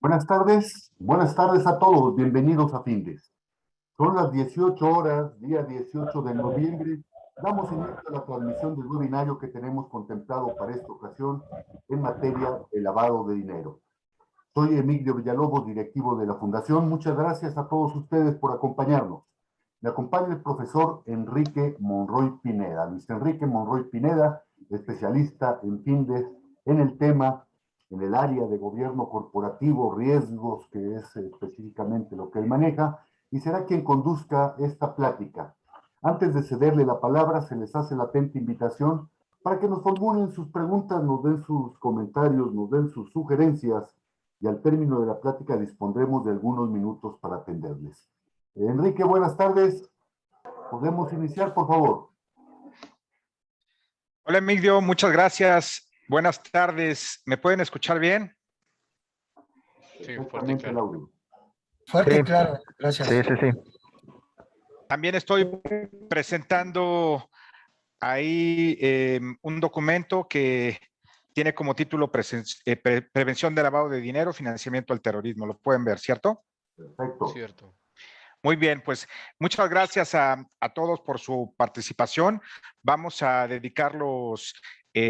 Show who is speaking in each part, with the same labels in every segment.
Speaker 1: Buenas tardes a todos, bienvenidos a Findes. Son las 18 horas, día 18 de noviembre. Damos inicio a la transmisión del webinario que tenemos contemplado para esta ocasión en materia de lavado de dinero. Soy Emilio Villalobos, directivo de la Fundación. Muchas gracias a todos ustedes por acompañarnos. Me acompaña el profesor Enrique Monroy Pineda. Luis Enrique Monroy Pineda, especialista en Findes en el tema, en el área de gobierno corporativo, riesgos, que es específicamente lo que él maneja, y será quien conduzca esta plática. Antes de cederle la palabra, se les hace la atenta invitación para que nos formulen sus preguntas, nos den sus comentarios, nos den sus sugerencias, y al término de la plática dispondremos de algunos minutos para atenderles. Enrique, buenas tardes. ¿Podemos iniciar, por favor?
Speaker 2: Hola, Emilio, muchas gracias. Buenas tardes. ¿Me pueden escuchar bien?
Speaker 3: Sí, fuerte y claro.
Speaker 4: Fuerte y claro, gracias.
Speaker 5: Sí.
Speaker 2: También estoy presentando ahí un documento que tiene como título Prevención de lavado de dinero, financiamiento al terrorismo. Lo pueden ver, ¿cierto?
Speaker 1: Perfecto.
Speaker 3: Cierto.
Speaker 2: Muy bien, pues muchas gracias a todos por su participación. Vamos a dedicar los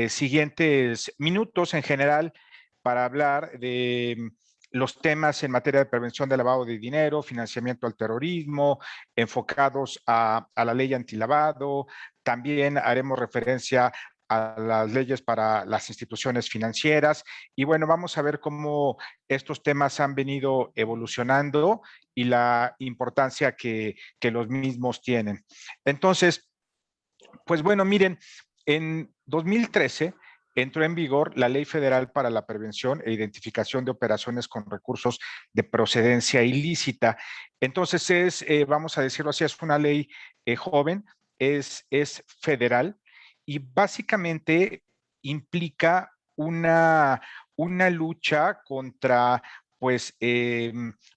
Speaker 2: siguientes minutos en general para hablar de los temas en materia de prevención de lavado de dinero, financiamiento al terrorismo, enfocados a la ley antilavado. También haremos referencia a las leyes para las instituciones financieras. Y bueno, vamos a ver cómo estos temas han venido evolucionando y la importancia que los mismos tienen. Entonces, pues bueno, miren, en 2013 entró en vigor la Ley Federal para la Prevención e Identificación de Operaciones con Recursos de Procedencia Ilícita. Entonces vamos a decirlo así, es una ley joven, es federal y básicamente implica una lucha contra, pues,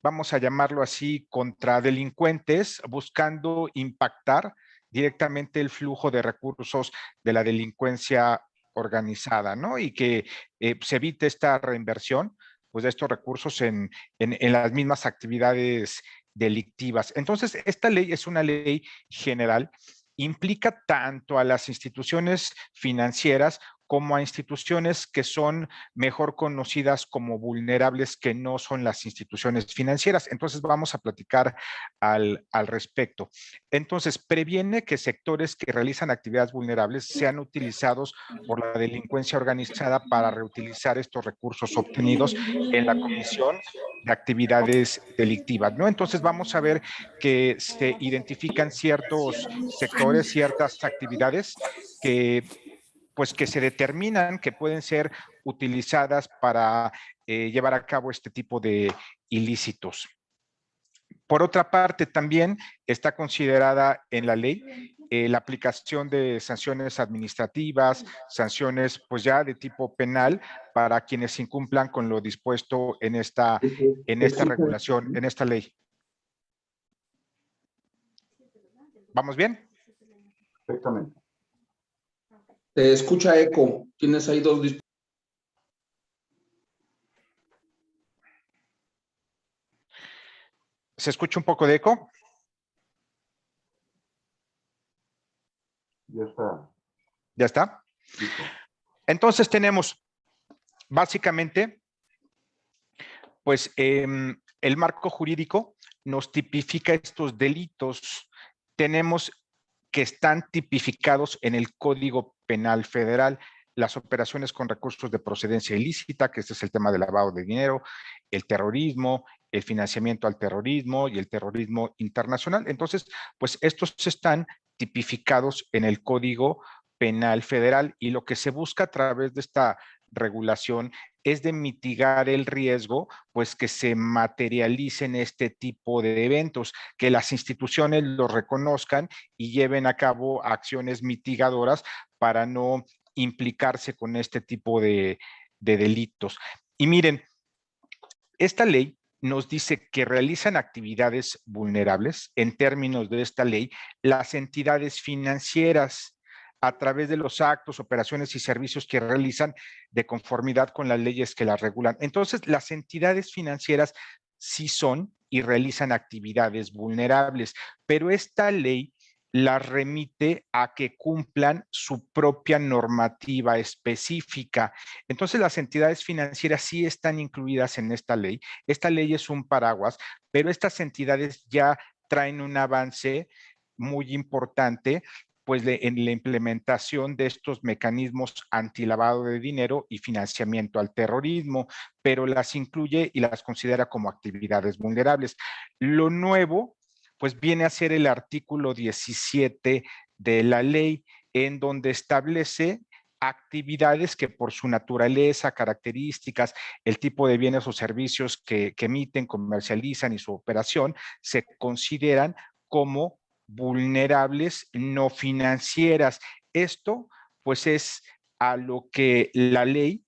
Speaker 2: vamos a llamarlo así, contra delincuentes buscando impactar directamente el flujo de recursos de la delincuencia organizada, ¿no? Y que se evite esta reinversión, pues, de estos recursos en las mismas actividades delictivas. Entonces, esta ley es una ley general, implica tanto a las instituciones financieras como a instituciones que son mejor conocidas como vulnerables, que no son las instituciones financieras. Entonces vamos a platicar al respecto. Entonces, previene que sectores que realizan actividades vulnerables sean utilizados por la delincuencia organizada para reutilizar estos recursos obtenidos en la comisión de actividades delictivas, ¿no? Entonces vamos a ver que se identifican ciertos sectores, ciertas actividades que pues que se determinan que pueden ser utilizadas para llevar a cabo este tipo de ilícitos. Por otra parte, también está considerada en la ley la aplicación de sanciones administrativas, sanciones pues ya de tipo penal para quienes incumplan con lo dispuesto en esta regulación, en esta ley. ¿Vamos bien?
Speaker 1: Perfectamente.
Speaker 6: Te escucha eco. Tienes ahí dos.
Speaker 2: ¿Se escucha un poco de eco?
Speaker 1: Ya está.
Speaker 2: ¿Ya está?
Speaker 1: Listo.
Speaker 2: Entonces tenemos básicamente, pues el marco jurídico nos tipifica estos delitos. Tenemos que están tipificados en el Código Penal Federal, las operaciones con recursos de procedencia ilícita, que este es el tema del lavado de dinero, el terrorismo, el financiamiento al terrorismo y el terrorismo internacional. Entonces, pues estos están tipificados en el Código Penal Federal y lo que se busca a través de esta regulación es de mitigar el riesgo, pues que se materialicen este tipo de eventos, que las instituciones los reconozcan y lleven a cabo acciones mitigadoras para no implicarse con este tipo de delitos. Y miren, esta ley nos dice que realizan actividades vulnerables, en términos de esta ley, las entidades financieras, a través de los actos, operaciones y servicios que realizan de conformidad con las leyes que las regulan. Entonces, las entidades financieras sí son y realizan actividades vulnerables, pero esta ley las remite a que cumplan su propia normativa específica. Entonces, las entidades financieras sí están incluidas en esta ley. Esta ley es un paraguas, pero estas entidades ya traen un avance muy importante pues en la implementación de estos mecanismos antilavado de dinero y financiamiento al terrorismo, pero las incluye y las considera como actividades vulnerables. Lo nuevo, pues viene a ser el artículo 17 de la ley, en donde establece actividades que por su naturaleza, características, el tipo de bienes o servicios que emiten, comercializan y su operación, se consideran como vulnerables no financieras. Esto, pues, es a lo que la ley,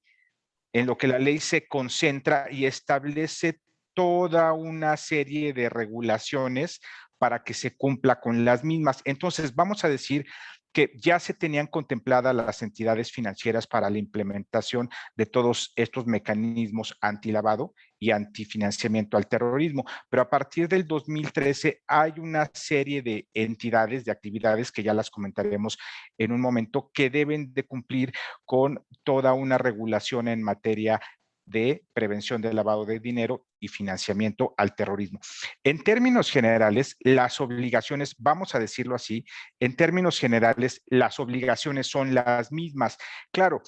Speaker 2: en lo que la ley se concentra y establece toda una serie de regulaciones para que se cumpla con las mismas. Entonces, vamos a decir que ya se tenían contempladas las entidades financieras para la implementación de todos estos mecanismos antilavado y antifinanciamiento al terrorismo, pero a partir del 2013 hay una serie de entidades, de actividades que ya las comentaremos en un momento, que deben de cumplir con toda una regulación en materia de prevención del lavado de dinero y financiamiento al terrorismo. En términos generales, las obligaciones, vamos a decirlo así, en términos generales, las obligaciones son las mismas. Claro,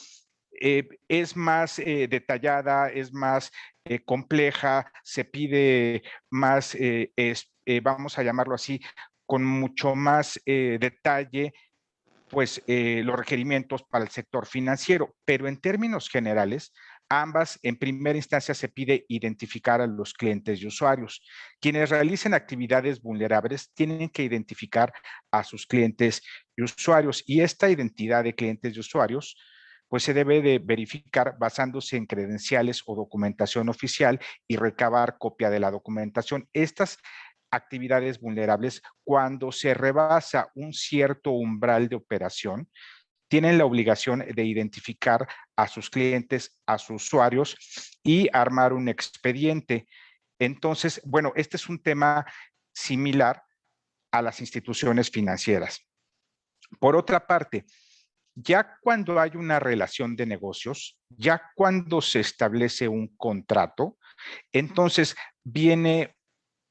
Speaker 2: es más detallada, es más compleja, se pide más, vamos a llamarlo así, con mucho más detalle, pues los requerimientos para el sector financiero, pero en términos generales, ambas, en primera instancia, se pide identificar a los clientes y usuarios. Quienes realicen actividades vulnerables tienen que identificar a sus clientes y usuarios, y esta identidad de clientes y usuarios pues se debe de verificar basándose en credenciales o documentación oficial y recabar copia de la documentación. Estas actividades vulnerables, cuando se rebasa un cierto umbral de operación, tienen la obligación de identificar a sus clientes, a sus usuarios y armar un expediente. Entonces, bueno, este es un tema similar a las instituciones financieras. Por otra parte, ya cuando hay una relación de negocios, ya cuando se establece un contrato, entonces viene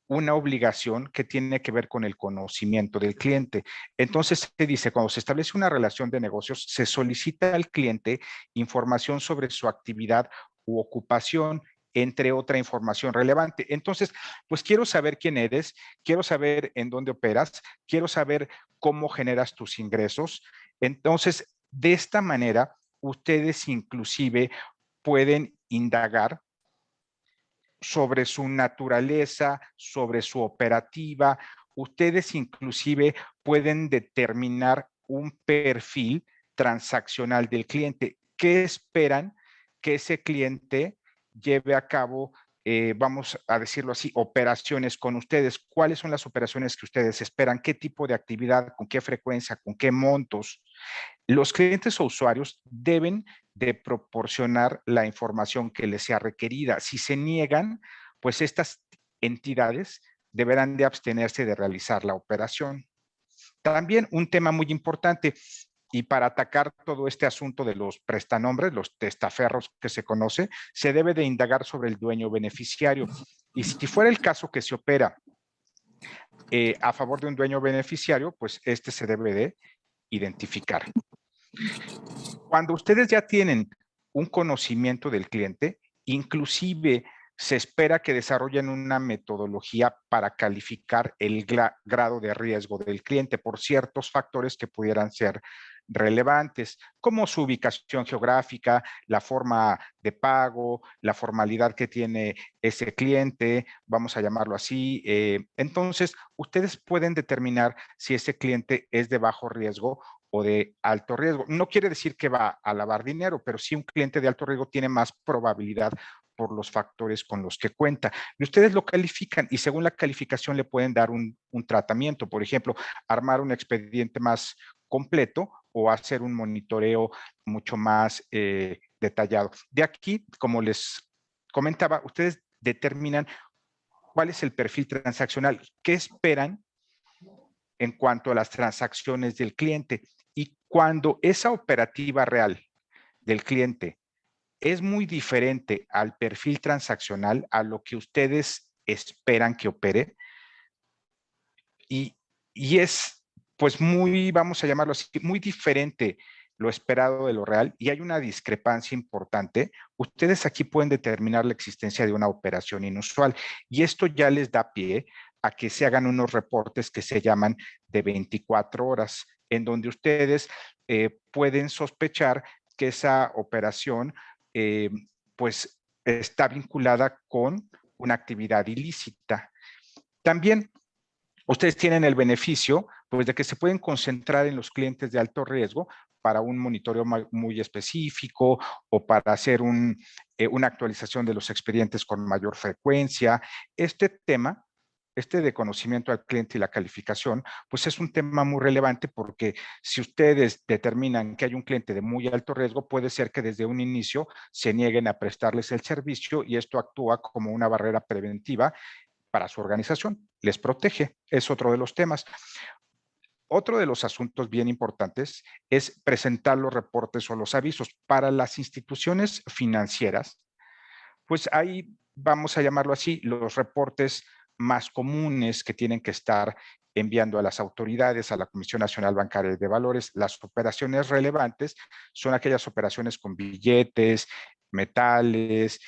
Speaker 2: una obligación que tiene que ver con el conocimiento del cliente. Entonces se dice, cuando se establece una relación de negocios, se solicita al cliente información sobre su actividad u ocupación, entre otra información relevante. Entonces, pues quiero saber quién eres, quiero saber en dónde operas, quiero saber cómo generas tus ingresos. Entonces, de esta manera, ustedes inclusive pueden indagar sobre su naturaleza, sobre su operativa. Ustedes inclusive pueden determinar un perfil transaccional del cliente. ¿Qué esperan que ese cliente lleve a cabo? Vamos a decirlo así, operaciones con ustedes. ¿Cuáles son las operaciones que ustedes esperan? ¿Qué tipo de actividad? ¿Con qué frecuencia? ¿Con qué montos? Los clientes o usuarios deben de proporcionar la información que les sea requerida. Si se niegan, pues estas entidades deberán de abstenerse de realizar la operación. También un tema muy importante, y para atacar todo este asunto de los prestanombres, los testaferros que se conoce, se debe de indagar sobre el dueño beneficiario. Y si fuera el caso que se opera a favor de un dueño beneficiario, pues este se debe de identificar. Cuando ustedes ya tienen un conocimiento del cliente, inclusive se espera que desarrollen una metodología para calificar el grado de riesgo del cliente por ciertos factores que pudieran ser relevantes, como su ubicación geográfica, la forma de pago, la formalidad que tiene ese cliente, vamos a llamarlo así. Entonces, ustedes pueden determinar si ese cliente es de bajo riesgo o de alto riesgo. No quiere decir que va a lavar dinero, pero sí un cliente de alto riesgo tiene más probabilidad por los factores con los que cuenta. Y ustedes lo califican y según la calificación le pueden dar un tratamiento. Por ejemplo, armar un expediente más completo o hacer un monitoreo mucho más detallado. De aquí, como les comentaba, ustedes determinan cuál es el perfil transaccional, qué esperan en cuanto a las transacciones del cliente. Y cuando esa operativa real del cliente es muy diferente al perfil transaccional, a lo que ustedes esperan que opere, y es pues muy, vamos a llamarlo así, muy diferente lo esperado de lo real y hay una discrepancia importante, ustedes aquí pueden determinar la existencia de una operación inusual y esto ya les da pie a que se hagan unos reportes que se llaman de 24 horas, en donde ustedes pueden sospechar que esa operación pues está vinculada con una actividad ilícita. También ustedes tienen el beneficio pues, de que se pueden concentrar en los clientes de alto riesgo para un monitoreo muy específico o para hacer una actualización de los expedientes con mayor frecuencia. Este tema, este de conocimiento al cliente y la calificación, pues es un tema muy relevante porque si ustedes determinan que hay un cliente de muy alto riesgo, puede ser que desde un inicio se nieguen a prestarles el servicio y esto actúa como una barrera preventiva para su organización, les protege, es otro de los temas. Otro de los asuntos bien importantes es presentar los reportes o los avisos para las instituciones financieras. Pues ahí vamos a llamarlo así, los reportes más comunes que tienen que estar enviando a las autoridades, a la Comisión Nacional Bancaria de Valores. Las operaciones relevantes son aquellas operaciones con billetes, metales,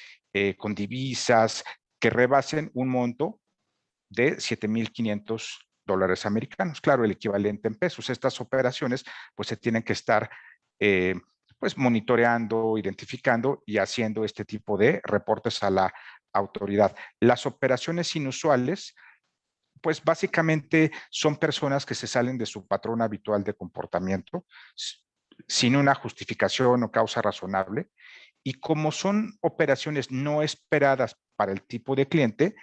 Speaker 2: con divisas, que rebasen un monto de $7,500 americanos. Claro, el equivalente en pesos. Estas operaciones pues se tienen que estar pues monitoreando, identificando y haciendo este tipo de reportes a la autoridad. Las operaciones inusuales pues básicamente son personas que se salen de su patrón habitual de comportamiento sin una justificación o causa razonable. Y como son operaciones no esperadas para el tipo de cliente,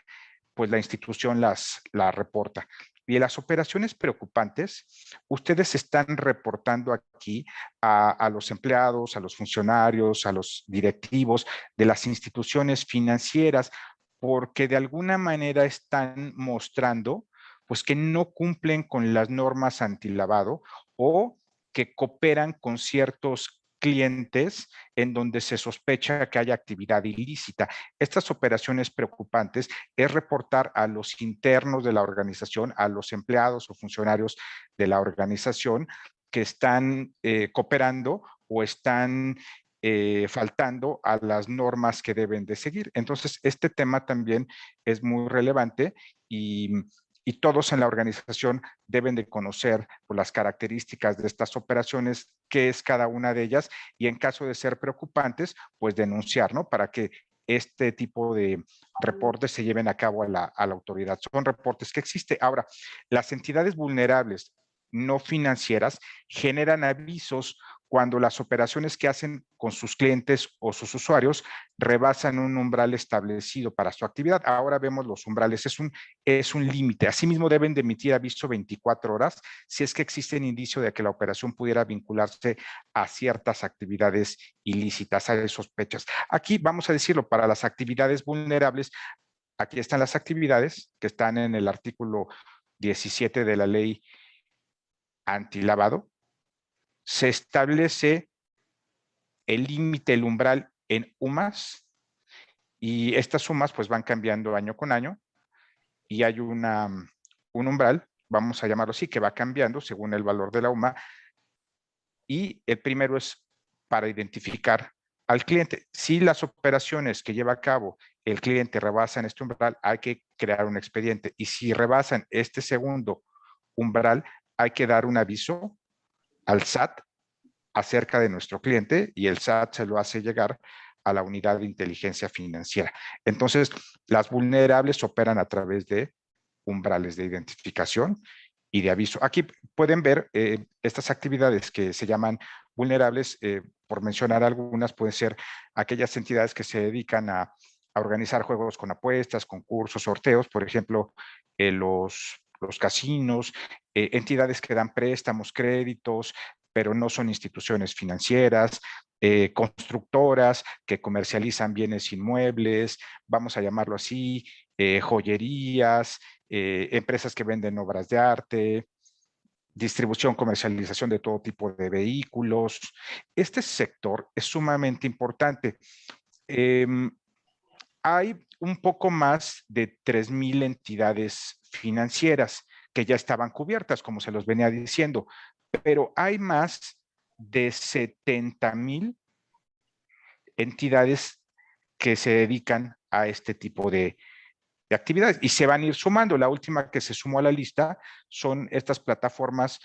Speaker 2: pues la institución las reporta. Y las operaciones preocupantes, ustedes están reportando aquí a los empleados, a los funcionarios, a los directivos de las instituciones financieras, porque de alguna manera están mostrando pues que no cumplen con las normas antilavado o que cooperan con ciertos clientes en donde se sospecha que haya actividad ilícita. Estas operaciones preocupantes es reportar a los internos de la organización, a los empleados o funcionarios de la organización que están cooperando o están faltando a las normas que deben de seguir. Entonces, este tema también es muy relevante y todos en la organización deben de conocer pues, las características de estas operaciones, qué es cada una de ellas y en caso de ser preocupantes, pues denunciar, ¿no? Para que este tipo de reportes se lleven a cabo a la autoridad. Son reportes que existen. Ahora, las entidades vulnerables no financieras generan avisos cuando las operaciones que hacen con sus clientes o sus usuarios rebasan un umbral establecido para su actividad. Ahora vemos los umbrales, es un límite. Asimismo, deben de emitir aviso 24 horas si es que existe un indicio de que la operación pudiera vincularse a ciertas actividades ilícitas, hay sospechas. Aquí vamos a decirlo, para las actividades vulnerables, aquí están las actividades que están en el artículo 17 de la ley antilavado. Se establece el límite, el umbral en UMAS y estas sumas pues van cambiando año con año y hay un umbral, vamos a llamarlo así, que va cambiando según el valor de la UMA y el primero es para identificar al cliente. Si las operaciones que lleva a cabo el cliente rebasan este umbral, hay que crear un expediente y si rebasan este segundo umbral, hay que dar un aviso al SAT acerca de nuestro cliente y el SAT se lo hace llegar a la unidad de inteligencia financiera. Entonces, las vulnerables operan a través de umbrales de identificación y de aviso. Aquí pueden ver estas actividades que se llaman vulnerables, por mencionar algunas, pueden ser aquellas entidades que se dedican a organizar juegos con apuestas, concursos, sorteos, por ejemplo, los casinos, entidades que dan préstamos, créditos, pero no son instituciones financieras, constructoras que comercializan bienes inmuebles, vamos a llamarlo así, joyerías, empresas que venden obras de arte, distribución, comercialización de todo tipo de vehículos. Este sector es sumamente importante. Hay un poco más de 3,000 entidades financieras que ya estaban cubiertas, como se los venía diciendo, pero hay más de 70,000 entidades que se dedican a este tipo de actividades y se van a ir sumando. La última que se sumó a la lista son estas plataformas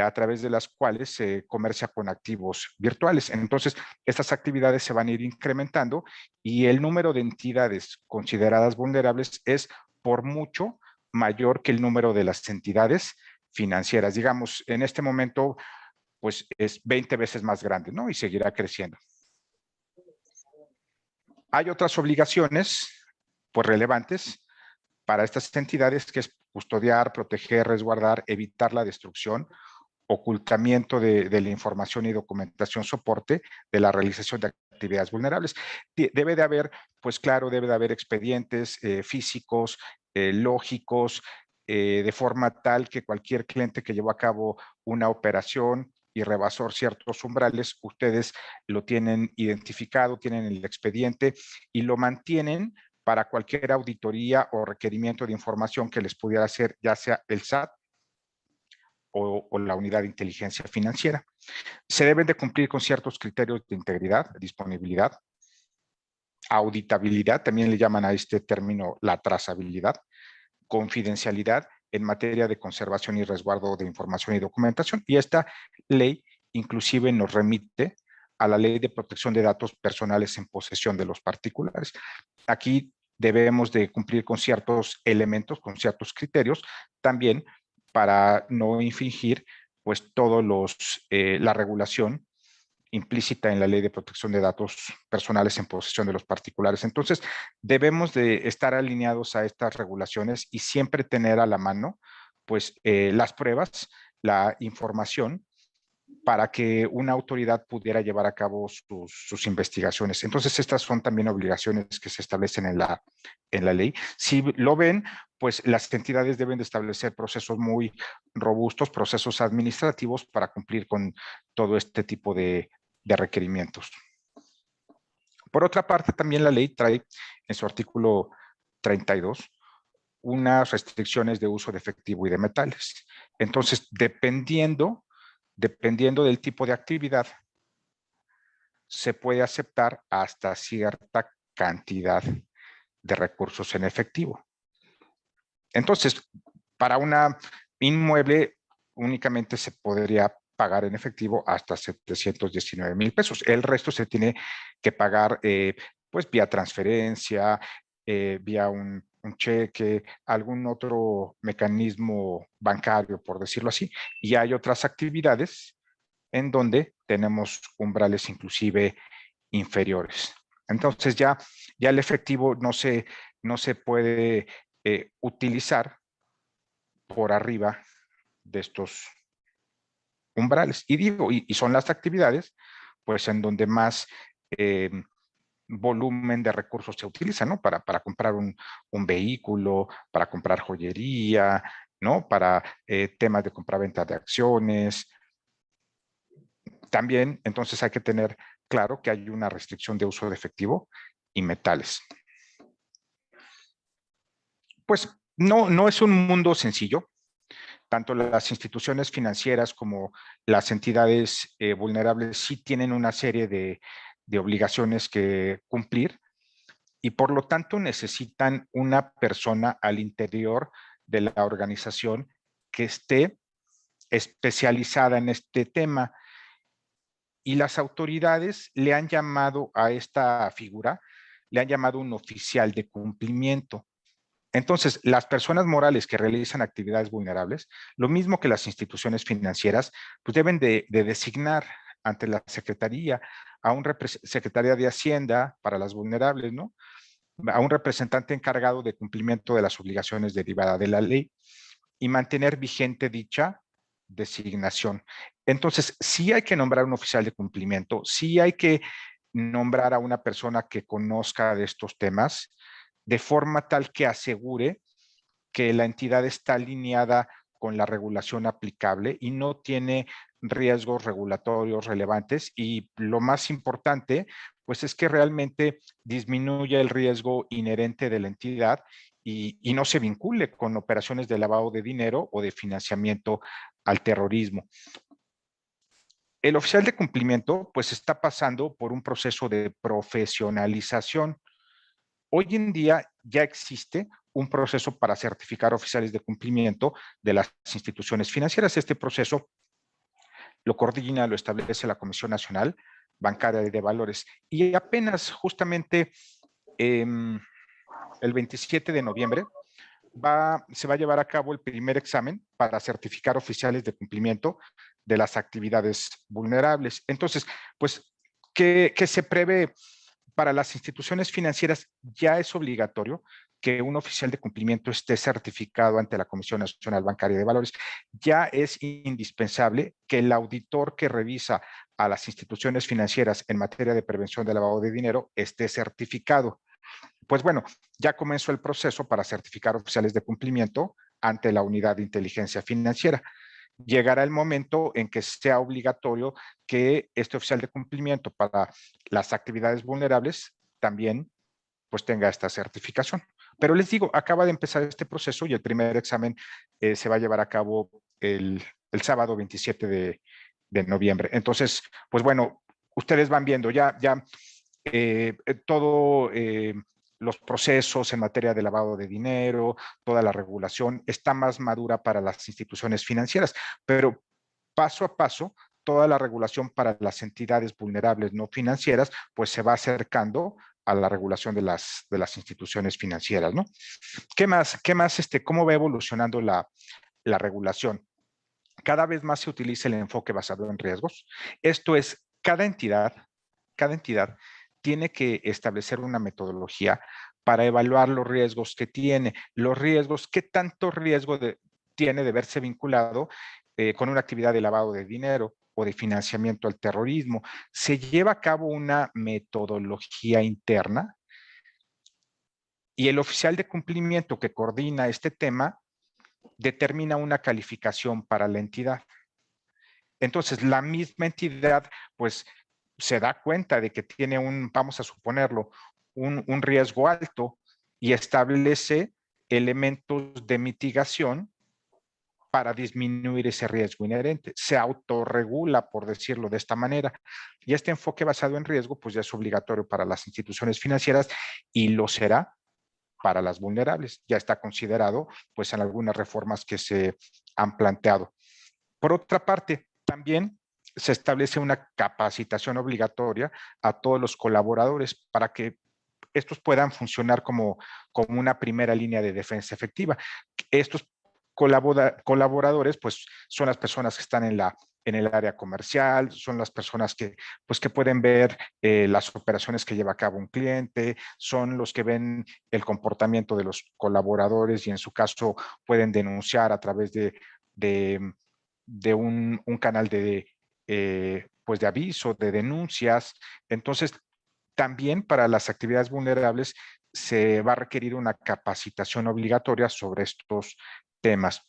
Speaker 2: a través de las cuales se comercia con activos virtuales. Entonces, estas actividades se van a ir incrementando y el número de entidades consideradas vulnerables es por mucho mayor que el número de las entidades financieras. Digamos, en este momento, pues es 20 veces más grande, ¿no? Y seguirá creciendo. Hay otras obligaciones, pues relevantes, para estas entidades, que es custodiar, proteger, resguardar, evitar la destrucción, ocultamiento de la información y documentación, soporte de la realización de actividades vulnerables. Debe de haber, pues claro, debe de haber expedientes físicos, lógicos, de forma tal que cualquier cliente que llevó a cabo una operación y rebasó ciertos umbrales, ustedes lo tienen identificado, tienen el expediente y lo mantienen para cualquier auditoría o requerimiento de información que les pudiera hacer, ya sea el SAT o la unidad de inteligencia financiera. Se deben de cumplir con ciertos criterios de integridad, disponibilidad, auditabilidad, también le llaman a este término la trazabilidad, confidencialidad en materia de conservación y resguardo de información y documentación. Y esta ley inclusive nos remite a la Ley de Protección de Datos Personales en posesión de los particulares. Aquí debemos de cumplir con ciertos elementos, con ciertos criterios, también para no infringir pues la regulación implícita en la Ley de Protección de Datos Personales en posesión de los particulares. Entonces, debemos de estar alineados a estas regulaciones y siempre tener a la mano pues las pruebas, la información para que una autoridad pudiera llevar a cabo sus investigaciones. Entonces, estas son también obligaciones que se establecen en la ley. Si lo ven, pues las entidades deben de establecer procesos muy robustos, procesos administrativos para cumplir con todo este tipo de requerimientos. Por otra parte, también la ley trae en su artículo 32 unas restricciones de uso de efectivo y de metales. Entonces, dependiendo del tipo de actividad, se puede aceptar hasta cierta cantidad de recursos en efectivo. Entonces, para una inmueble únicamente se podría pagar en efectivo hasta 719,000 pesos. El resto se tiene que pagar pues vía transferencia, vía un cheque, algún otro mecanismo bancario, por decirlo así. Y hay otras actividades en donde tenemos umbrales inclusive inferiores. Entonces ya el efectivo no se puede utilizar por arriba de estos umbrales. Y digo, y son las actividades pues en donde más volumen de recursos se utiliza, ¿no? Para comprar un vehículo, para comprar joyería, ¿no? Para temas de compraventa de acciones. También, entonces, hay que tener claro que hay una restricción de uso de efectivo y metales. Pues no es un mundo sencillo. Tanto las instituciones financieras como las entidades vulnerables sí tienen una serie de obligaciones que cumplir y por lo tanto necesitan una persona al interior de la organización que esté especializada en este tema. Y las autoridades le han llamado a esta figura, le han llamado un oficial de cumplimiento. Entonces, las personas morales que realizan actividades vulnerables, lo mismo que las instituciones financieras, pues deben de designar ante la Secretaría a un Secretaría de Hacienda para las vulnerables, ¿no? A un representante encargado de cumplimiento de las obligaciones derivadas de la ley y mantener vigente dicha designación. Entonces, sí hay que nombrar un oficial de cumplimiento, sí hay que nombrar a una persona que conozca de estos temas, de forma tal que asegure que la entidad está alineada con la regulación aplicable y no tiene riesgos regulatorios relevantes. Y lo más importante, pues es que realmente disminuya el riesgo inherente de la entidad y no se vincule con operaciones de lavado de dinero o de financiamiento al terrorismo. El oficial de cumplimiento, pues está pasando por un proceso de profesionalización. Hoy en día ya existe un proceso para certificar oficiales de cumplimiento de las instituciones financieras. Este proceso lo coordina, lo establece la Comisión Nacional Bancaria de Valores. Y apenas justamente el 27 de noviembre se va a llevar a cabo el primer examen para certificar oficiales de cumplimiento de las actividades vulnerables. Entonces, pues, ¿qué se prevé? Para las instituciones financieras ya es obligatorio que un oficial de cumplimiento esté certificado ante la Comisión Nacional Bancaria de Valores. Ya es indispensable que el auditor que revisa a las instituciones financieras en materia de prevención del lavado de dinero esté certificado. Pues bueno, ya comenzó el proceso para certificar oficiales de cumplimiento ante la Unidad de Inteligencia Financiera. Llegará el momento en que sea obligatorio que este oficial de cumplimiento para las actividades vulnerables también pues tenga esta certificación. Pero les digo, acaba de empezar este proceso y el primer examen se va a llevar a cabo el sábado 27 de noviembre. Entonces, pues bueno, ustedes van viendo ya todo los procesos en materia de lavado de dinero, toda la regulación está más madura para las instituciones financieras, pero paso a paso, toda la regulación para las entidades vulnerables no financieras, pues se va acercando a la regulación de las instituciones financieras, ¿no? ¿Qué más? ¿Cómo va evolucionando la regulación? Cada vez más se utiliza el enfoque basado en riesgos. Esto es, cada entidad tiene que establecer una metodología para evaluar los riesgos que tiene, qué tanto riesgo tiene de verse vinculado con una actividad de lavado de dinero o de financiamiento al terrorismo. Se lleva a cabo una metodología interna y el oficial de cumplimiento que coordina este tema determina una calificación para la entidad. Entonces, la misma entidad, pues, se da cuenta de que tiene vamos a suponerlo, un riesgo alto y establece elementos de mitigación para disminuir ese riesgo inherente. Se autorregula, por decirlo de esta manera. Y este enfoque basado en riesgo, pues ya es obligatorio para las instituciones financieras y lo será para las vulnerables. Ya está considerado, pues, en algunas reformas que se han planteado. Por otra parte, también se establece una capacitación obligatoria a todos los colaboradores para que estos puedan funcionar como una primera línea de defensa efectiva. Estos colaboradores, pues, son las personas que están en el área comercial, son las personas que pueden ver las operaciones que lleva a cabo un cliente, son los que ven el comportamiento de los colaboradores y en su caso pueden denunciar a través de un canal pues de aviso, de denuncias. Entonces, también para las actividades vulnerables se va a requerir una capacitación obligatoria sobre estos temas.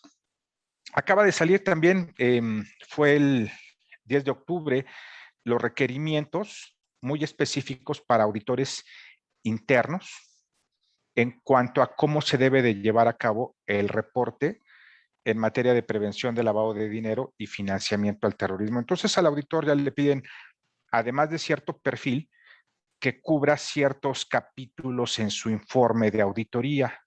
Speaker 2: Acaba de salir también, fue el 10 de octubre, los requerimientos muy específicos para auditores internos en cuanto a cómo se debe de llevar a cabo el reporte en materia de prevención de lavado de dinero y financiamiento al terrorismo. Entonces al auditor ya le piden, además de cierto perfil, que cubra ciertos capítulos en su informe de auditoría.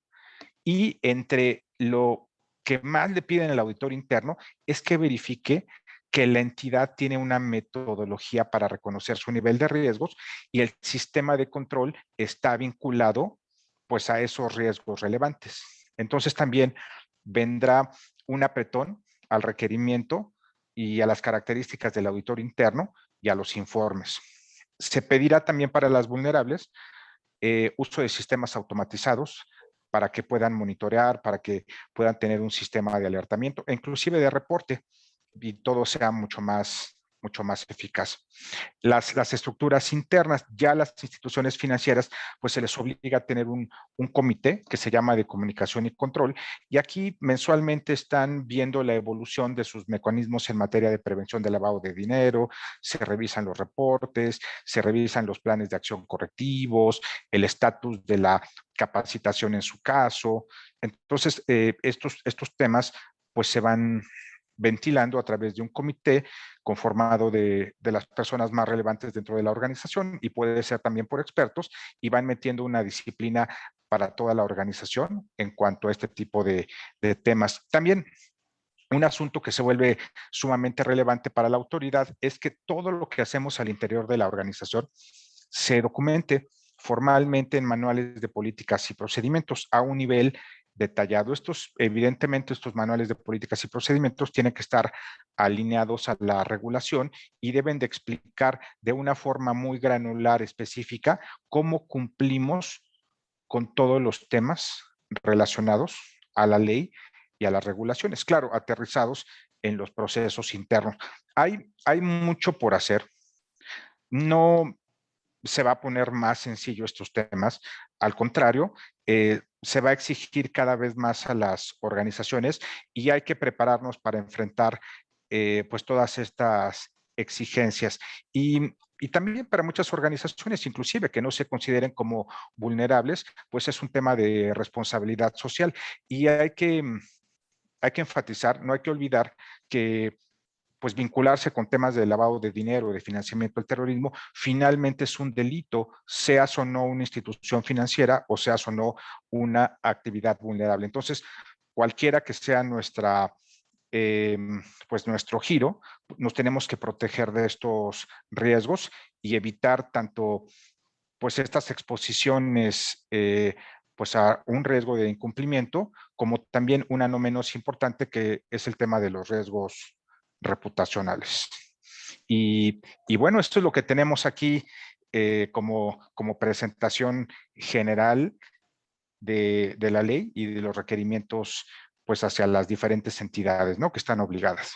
Speaker 2: Y entre lo que más le piden al auditor interno es que verifique que la entidad tiene una metodología para reconocer su nivel de riesgos y el sistema de control está vinculado pues a esos riesgos relevantes. Entonces también vendrá un apretón al requerimiento y a las características del auditor interno y a los informes. Se pedirá también para las vulnerables uso de sistemas automatizados para que puedan monitorear, para que puedan tener un sistema de alertamiento e inclusive de reporte. todo sea mucho más eficaz. Las estructuras internas, ya las instituciones financieras, pues se les obliga a tener un comité que se llama de comunicación y control, y aquí mensualmente están viendo la evolución de sus mecanismos en materia de prevención del lavado de dinero, se revisan los reportes, se revisan los planes de acción correctivos, el estatus de la capacitación en su caso. Entonces, estos temas pues se van ventilando a través de un comité conformado de las personas más relevantes dentro de la organización, y puede ser también por expertos, y van metiendo una disciplina para toda la organización en cuanto a este tipo de temas. También un asunto que se vuelve sumamente relevante para la autoridad es que todo lo que hacemos al interior de la organización se documente formalmente en manuales de políticas y procedimientos a un nivel detallado. Evidentemente, estos manuales de políticas y procedimientos tienen que estar alineados a la regulación y deben de explicar de una forma muy granular, específica, cómo cumplimos con todos los temas relacionados a la ley y a las regulaciones, claro, aterrizados en los procesos internos. Hay mucho por hacer. No se va a poner más sencillo estos temas, al contrario, se va a exigir cada vez más a las organizaciones, y hay que prepararnos para enfrentar pues todas estas exigencias. Y también para muchas organizaciones, inclusive que no se consideren como vulnerables, pues es un tema de responsabilidad social, y hay que enfatizar, no hay que olvidar que pues vincularse con temas de lavado de dinero, de financiamiento del terrorismo, finalmente es un delito, seas o no una institución financiera o seas o no una actividad vulnerable. Entonces, cualquiera que sea pues nuestro giro, nos tenemos que proteger de estos riesgos y evitar tanto pues estas exposiciones pues a un riesgo de incumplimiento, como también una no menos importante, que es el tema de los riesgos reputacionales. Y bueno, esto es lo que tenemos aquí como presentación general de la ley y de los requerimientos pues hacia las diferentes entidades, ¿no?, que están obligadas.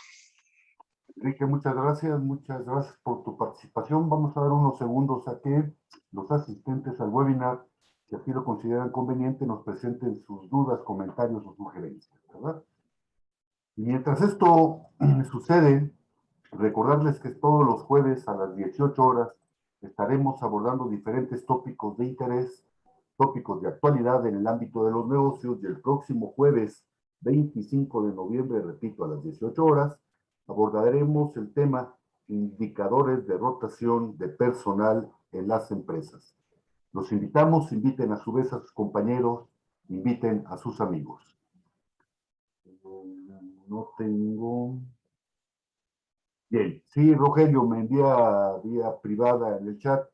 Speaker 1: Enrique, muchas gracias por tu participación. Vamos a dar unos segundos a que los asistentes al webinar, si así lo consideran conveniente, nos presenten sus dudas, comentarios o sugerencias, ¿verdad? Y mientras esto sucede, recordarles que todos los jueves a las 18 horas estaremos abordando diferentes tópicos de interés, tópicos de actualidad en el ámbito de los negocios, y el próximo jueves 25 de noviembre, repito, a las 18 horas, abordaremos el tema indicadores de rotación de personal en las empresas. Los invitamos, inviten a su vez a sus compañeros, inviten a sus amigos. No tengo... Bien, sí, Rogelio me envía vía privada en el chat.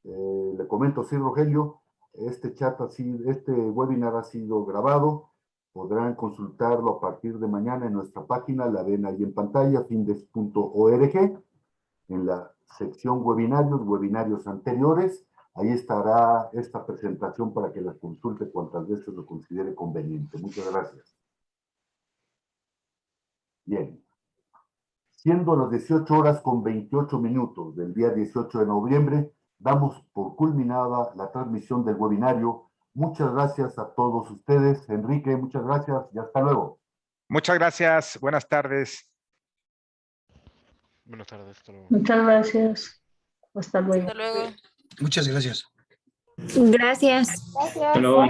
Speaker 1: Le comento, sí, Rogelio, este webinar ha sido grabado. Podrán consultarlo a partir de mañana en nuestra página, la ven ahí en pantalla, findes.org, en la sección webinarios anteriores. Ahí estará esta presentación para que la consulte cuantas veces lo considere conveniente. Muchas gracias. Bien. Siendo las 18 horas con 28 minutos del día 18 de noviembre, damos por culminada la transmisión del webinario. Muchas gracias a todos ustedes. Enrique, muchas gracias y hasta luego.
Speaker 2: Muchas gracias. Buenas tardes.
Speaker 3: Buenas tardes.
Speaker 5: Muchas gracias. Hasta luego.
Speaker 7: Hasta luego.
Speaker 4: Muchas gracias.
Speaker 7: Gracias.
Speaker 6: Hasta luego.